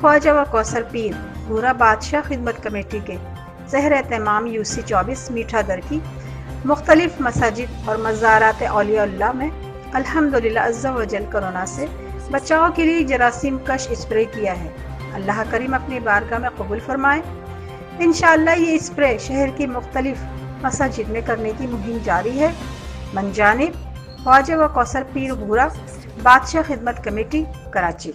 ख्वाजा व कौसर पीर भूरा बादशाह खिदमत कमेटी के ज़हर एहतमाम UC 24 मीठा दर की मुख्तलिफ मसाजिद और मज़ारात औलिया में अल्हम्दुलिल्लाह अज़्ज़ा व जल कोरोना से बचाव के लिए जरासीम कश स्प्रे किया है। अल्लाह करीम अपनी बारगाह में कबूल फरमाए। इंशाअल्लाह ये स्प्रे शहर की मुख्तलिफ मसाजिद में करने की मुहिम जारी है। मनजानिब ख्वाजा व कौसर पीर भूरा बादशाह खिदमत कमेटी, कराची।